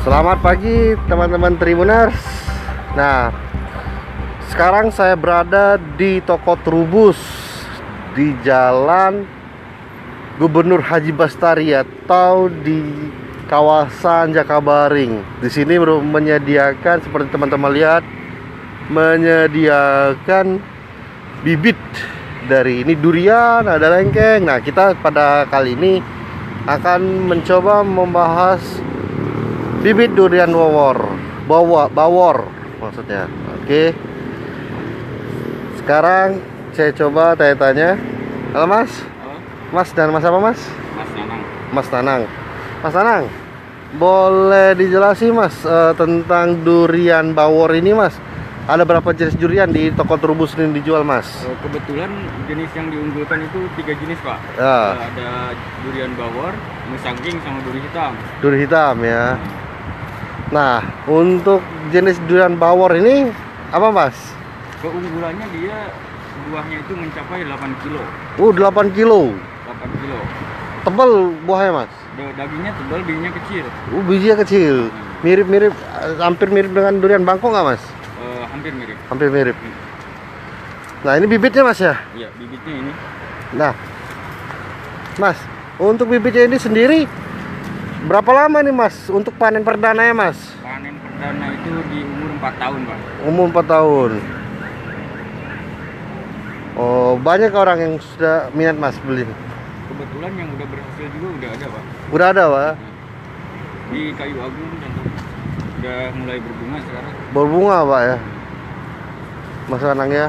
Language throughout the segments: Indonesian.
Selamat pagi teman-teman Tribuners. Nah, sekarang saya berada di toko Trubus di Jalan Gubernur Haji Bastari atau di kawasan Jakabaring. Di sini menyediakan, seperti teman-teman lihat, menyediakan bibit dari ini durian, ada lengkeng. Nah, kita pada kali ini akan mencoba membahas bibit durian bawor maksudnya. Oke. Sekarang saya coba tanya-tanya. Halo Mas. Halo. Mas dan Mas apa Mas? Mas Nanang. Mas Nanang. Mas Nanang, boleh dijelasin Mas tentang durian bawor ini Mas? Ada berapa jenis durian di toko Trubus ini dijual Mas? Kebetulan jenis yang diunggulkan itu 3 jenis Pak. Ya. Ada durian bawor, musangking, sama duri hitam. Duri hitam ya. Nah, untuk jenis durian bawor ini apa Mas? Keunggulannya dia buahnya itu mencapai 8 kilo. 8 kilo. 8 kilo. Tebal buahnya Mas? Dagingnya tebal, bijinya kecil. Bijinya kecil. Mirip-mirip, hampir mirip dengan durian Bangkok nggak Mas? Hampir mirip. Hampir mirip. Nah, ini bibitnya Mas ya? Iya, bibitnya ini. Nah, Mas, untuk bibitnya ini sendiri berapa lama nih Mas untuk panen perdananya Mas? Panen perdana itu di umur 4 tahun Pak. Umur 4 tahun. Oh, banyak orang yang sudah minat Mas beli. Kebetulan yang udah berhasil juga udah ada Pak. Udah ada Pak? Di Kayu Agung contoh udah mulai berbunga sekarang. Berbunga Pak ya, Mas Anang ya.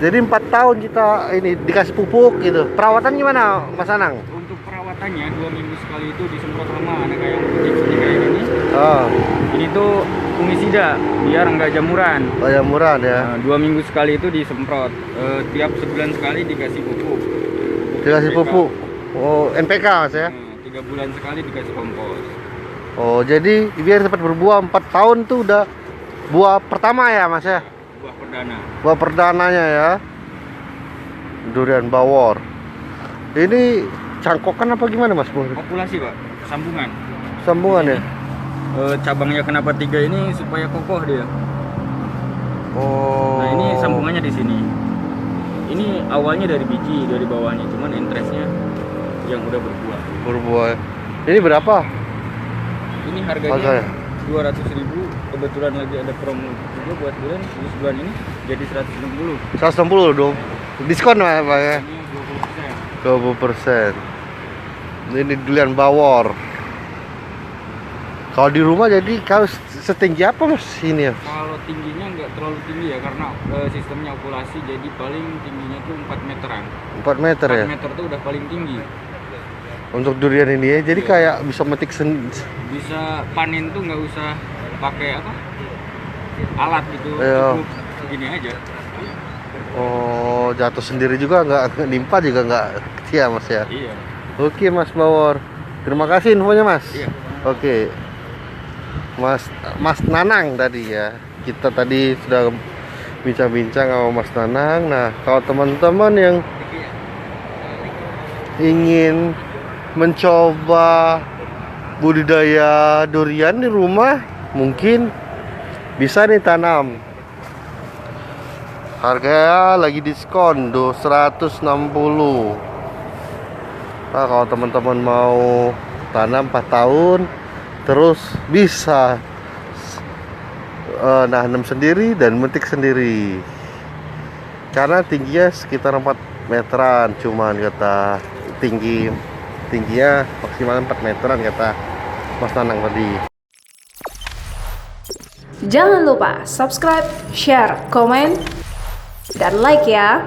Jadi 4 tahun kita ini dikasih pupuk gitu. Perawatan gimana Mas Anang? Untuk perawatannya 2 minggu sekali itu disemprot hama. Ada kayak yang putih kayak gini. Oh, Ini tuh fungisida biar nggak jamuran. oh ya murah ya. 2 minggu sekali itu disemprot. Tiap sebulan sekali dikasih pupuk. Dikasih NPK. pupuk. Oh, NPK Mas ya. 3 bulan sekali dikasih kompos. Oh, jadi biar cepat berbuah 4 tahun tuh udah buah pertama ya Mas ya. Buah perdana. Buah perdananya ya. Durian bawor. Ini cangkokan apa gimana Mas? Populasi Pak, sambungan. Sambungan ya. Cabangnya kenapa 3 ini supaya kokoh dia. Oh. Nah ini sambungannya di sini. Ini awalnya dari biji dari bawahnya, cuman interestnya yang udah berbuah. Berbuah. Ini berapa? Ini harganya 200.000. Kebetulan lagi ada promo juga buat bulan ini jadi 160. 160 dong. Diskon Pak ya. Ini 20%. 20%. Ini durian bawor. Kalau di rumah jadi kalau setinggi apa Mas ini ya? Kalau tingginya nggak terlalu tinggi ya karena sistemnya okulasi, jadi paling tingginya tuh 4 meteran. 4 meter 4 ya. meter tuh udah paling tinggi. Untuk durian ini ya. Jadi Iya. kayak bisa metik Bisa panen tuh nggak usah pakai apa? Alat gitu. Iya. Cukup segini aja. Oh, jatuh sendiri juga nggak nimpa juga nggak ya Mas ya. Iya. Oke Mas Bawor. Terima kasih infonya Mas. Iya. Oke. Mas Nanang tadi ya. Kita tadi sudah bincang-bincang sama Mas Nanang. Nah, kalau teman-teman yang ingin mencoba budidaya durian di rumah, mungkin bisa nih tanam. Harganya lagi diskon 160. Nah, kalau teman-teman mau tanam 4 tahun terus bisa nanam sendiri dan metik sendiri. Karena tingginya sekitar 4 meteran cuman kata tingginya maksimal 4 meteran kata Mas Nanang tadi. Jangan lupa subscribe, share, komen, dan like ya.